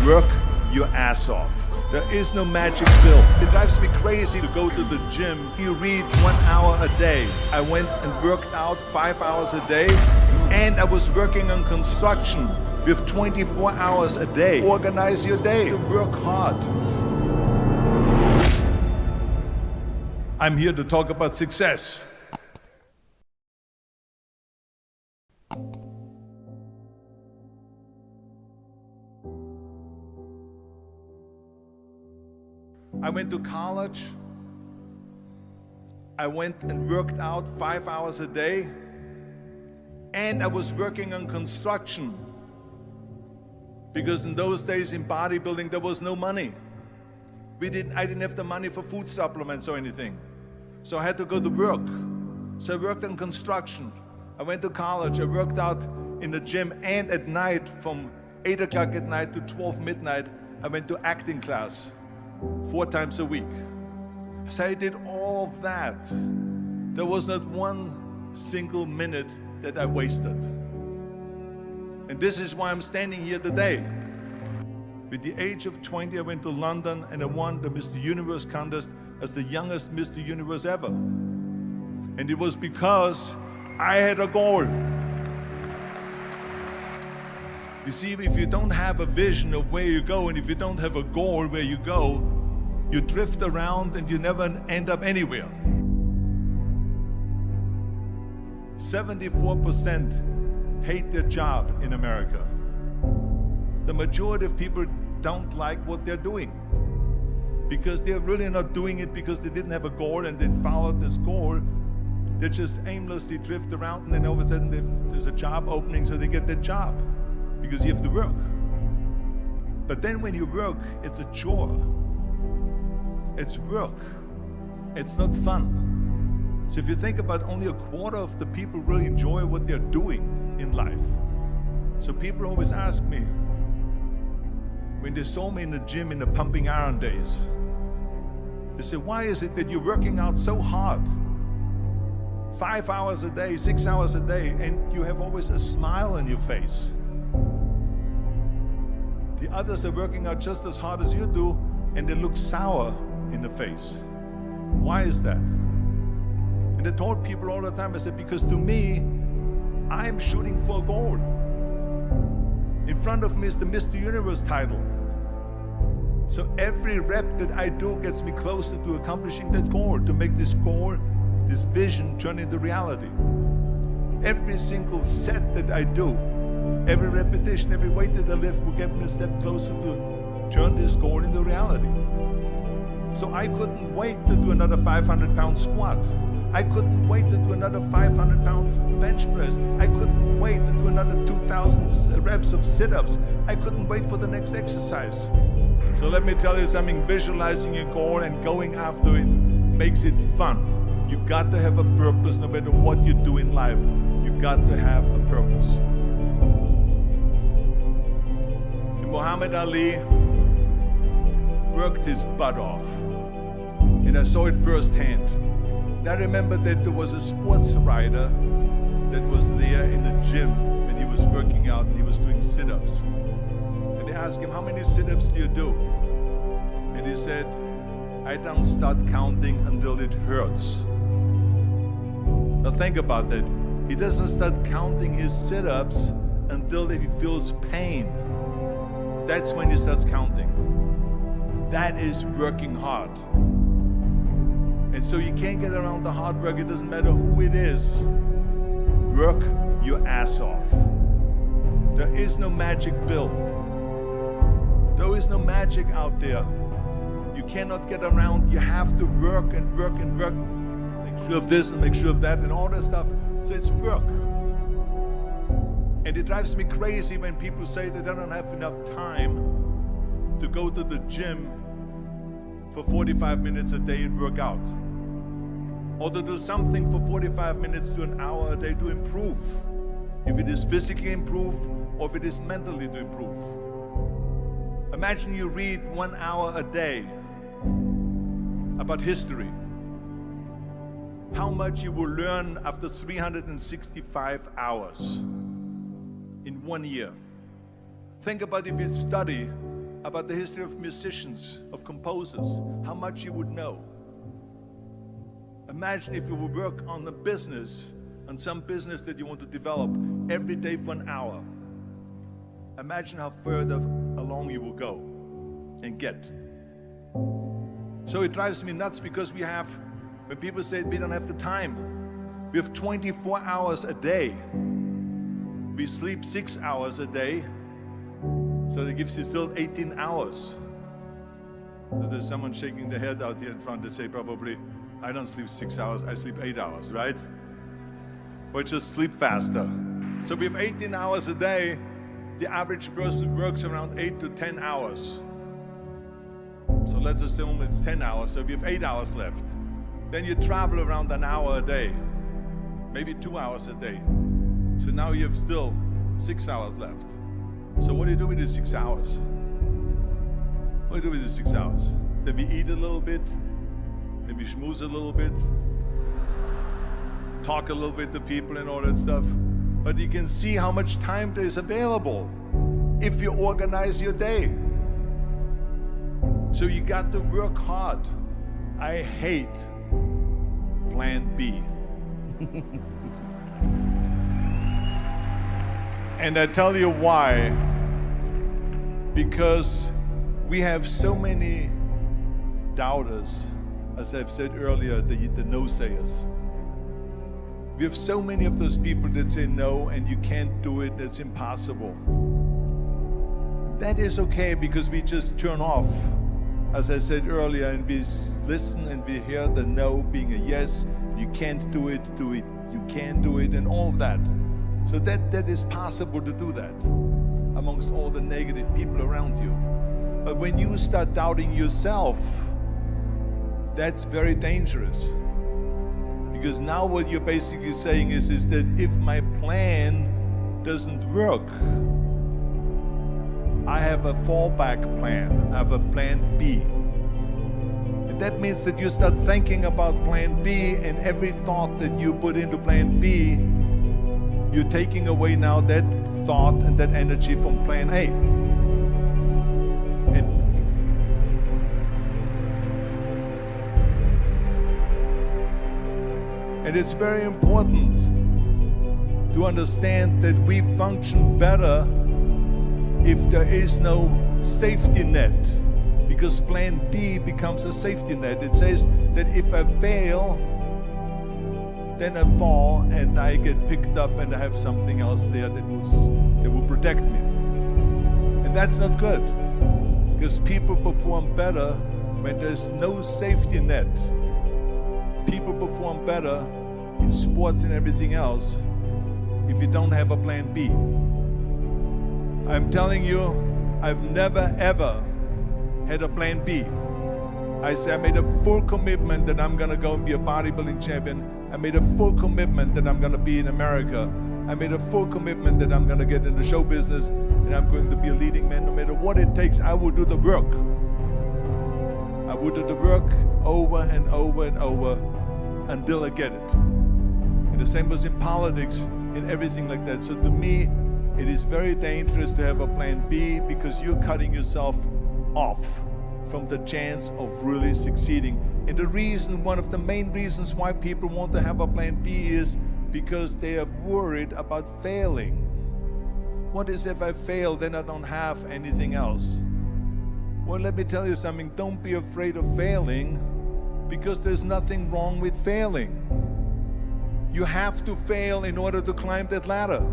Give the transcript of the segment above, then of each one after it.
Work your ass off. There is no magic pill. It drives me crazy to go to the gym. You read 1 hour a day. I went and worked out 5 hours a day, and I was working on construction with 24 hours a day. Organize your day. Work hard. I'm here to talk about success. I went to college. I went and worked out 5 hours a day, and I was working on construction, because in those days in bodybuilding there was no money. I didn't have the money for food supplements or anything, so I had to go to work. So I worked on construction. I went to college. I worked out in the gym, and at night from 8 o'clock at night to 12 midnight I went to acting class 4 times a week. So I did all of that. There was not one single minute that I wasted. And this is why I'm standing here today. With the age of 20, I went to London and I won the Mr. Universe contest as the youngest Mr. Universe ever. And it was because I had a goal. You see, if you don't have a vision of where you go, and if you don't have a goal where you go, you drift around and you never end up anywhere. 74% hate their job in America. The majority of people don't like what they're doing, because they're really not doing it because they didn't have a goal and they followed this goal. They just aimlessly drift around, and then all of a sudden there's a job opening, so they get that job because you have to work. But then when you work, it's a chore. It's work. It's not fun. So if you think about, only a quarter of the people really enjoy what they're doing in life. So people always ask me, when they saw me in the gym in the pumping iron days, they say, why is it that you're working out so hard? 5 hours a day, 6 hours a day, and you have always a smile on your face. The others are working out just as hard as you do, and they look sour in the face. Why is that? And I told people all the time, I said, because to me, I'm shooting for a goal. In front of me is the Mr. Universe title. So every rep that I do gets me closer to accomplishing that goal, to make this goal, this vision, turn into reality. Every single set that I do, every repetition, every weight that I lift will get me a step closer to turn this goal into reality. So I couldn't wait to do another 500-pound squat. I couldn't wait to do another 500-pound bench press. I couldn't wait to do another 2,000 reps of sit-ups. I couldn't wait for the next exercise. So let me tell you something, visualizing your goal and going after it makes it fun. You got to have a purpose. No matter what you do in life, you got to have a purpose. And Muhammad Ali worked his butt off, and I saw it firsthand. And I remember that there was a sports writer that was there in the gym when he was working out and he was doing sit-ups. And they asked him, how many sit-ups do you do? And he said, I don't start counting until it hurts. Now think about that. He doesn't start counting his sit-ups until he feels pain. That's when he starts counting. That is working hard. And so you can't get around the hard work. It doesn't matter who it is. Work your ass off. There is no magic pill. There is no magic out there. You cannot get around. You have to work and work and work. Make sure of this and make sure of that and all that stuff. So it's work. And it drives me crazy when people say that they don't have enough time to go to the gym for 45 minutes a day and work out, or to do something for 45 minutes to an hour a day to improve, if it is physically improve or if it is mentally to improve. Imagine you read 1 hour a day about history. How much you will learn after 365 hours in 1 year. Think about if you study about the history of musicians, of composers, how much you would know. Imagine if you would work on a business, on some business that you want to develop every day for an hour. Imagine how further along you will go and get. So it drives me nuts because when people say we don't have the time, we have 24 hours a day. We sleep 6 hours a day, so that gives you still 18 hours. So there's someone shaking their head out here in front. They say probably, I don't sleep 6 hours, I sleep 8 hours, right? Or just sleep faster. So we have 18 hours a day. The average person works around 8 to 10 hours. So let's assume it's 10 hours, so we have 8 hours left. Then you travel around an hour a day, maybe 2 hours a day. So now you have still 6 hours left. So what do you do with these 6 hours? What do you do with these 6 hours? Then we eat a little bit, then we schmooze a little bit, talk a little bit to people and all that stuff. But you can see how much time there is available if you organize your day. So you got to work hard. I hate plan B. And I tell you why. Because we have so many doubters, as I've said earlier, the no-sayers. We have so many of those people that say no and you can't do it, that's impossible. That is okay because we just turn off, as I said earlier, and we listen and we hear the no being a yes. You can't do it, you can do it, and all of that. So that is possible to do that amongst all the negative people around you. But when you start doubting yourself, that's very dangerous. Because now what you're basically saying is that if my plan doesn't work, I have a fallback plan, I have a plan B. And that means that you start thinking about plan B, and every thought that you put into plan B, you're taking away now that thought and that energy from plan A. And it's very important to understand that we function better if there is no safety net, because plan B becomes a safety net. It says that if I fail, then I fall and I get picked up and I have something else there that will protect me. And that's not good, because people perform better when there's no safety net. People perform better in sports and everything else if you don't have a plan B. I'm telling you, I've never ever had a plan B. I made a full commitment that I'm gonna go and be a bodybuilding champion. I made a full commitment that I'm gonna be in America. I made a full commitment that I'm gonna get in the show business and I'm going to be a leading man. No matter what it takes, I will do the work. I will do the work over and over and over until I get it. And the same was in politics, in everything like that. So to me, it is very dangerous to have a plan B, because you're cutting yourself off from the chance of really succeeding. And the reason, one of the main reasons why people want to have a plan B is because they are worried about failing. What is if I fail, then I don't have anything else? Well, let me tell you something, don't be afraid of failing, because there's nothing wrong with failing. You have to fail in order to climb that ladder.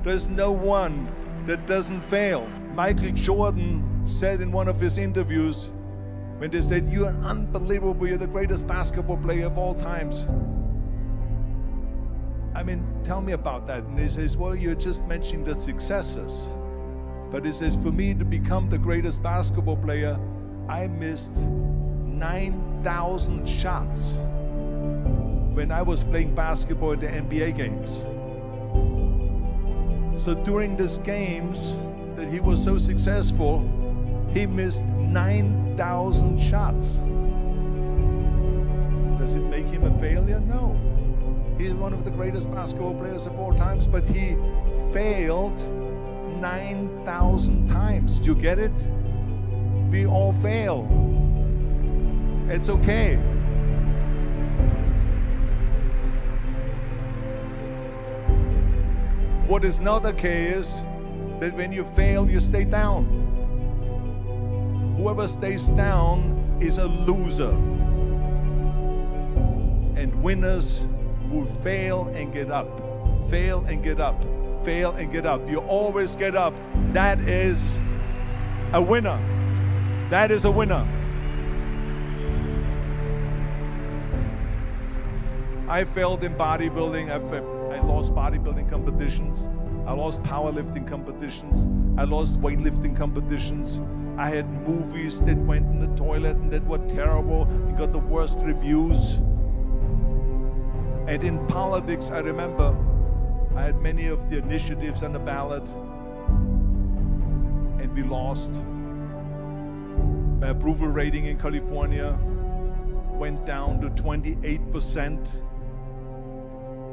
There's no one that doesn't fail. Michael Jordan said in one of his interviews, when they said, "You're unbelievable, you're the greatest basketball player of all times." I mean, tell me about that. And he says, well, you're just mentioning the successes. But he says, for me to become the greatest basketball player, I missed 9,000 shots when I was playing basketball at the NBA games. So during these games that he was so successful, he missed 9,000 shots. Does it make him a failure? No. He's one of the greatest basketball players of all times, but he failed 9,000 times. Do you get it? We all fail. It's okay. What is not okay is that when you fail, you stay down. Whoever stays down is a loser. And winners will fail and get up, fail and get up, fail and get up. You always get up. That is a winner. That is a winner. I failed in bodybuilding. I lost bodybuilding competitions. I lost powerlifting competitions. I lost weightlifting competitions. I had movies that went in the toilet and that were terrible and got the worst reviews. And in politics, I remember I had many of the initiatives on the ballot, and we lost. My approval rating in California went down to 28%,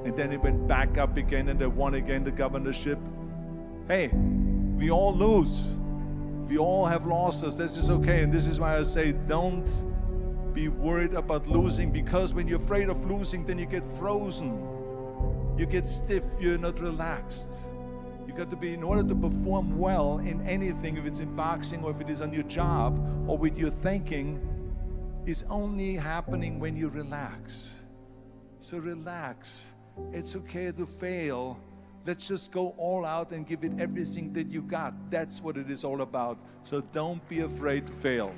and then it went back up again, and I won again the governorship. Hey, we all lose. We all have losses. This is okay, and this is why I say don't be worried about losing, because when you're afraid of losing, then you get frozen. You get stiff, you're not relaxed. You got to be, in order to perform well in anything, if it's in boxing or if it is on your job or with your thinking, is only happening when you relax. So relax. It's okay to fail. Let's just go all out and give it everything that you got. That's what it is all about. So don't be afraid to fail.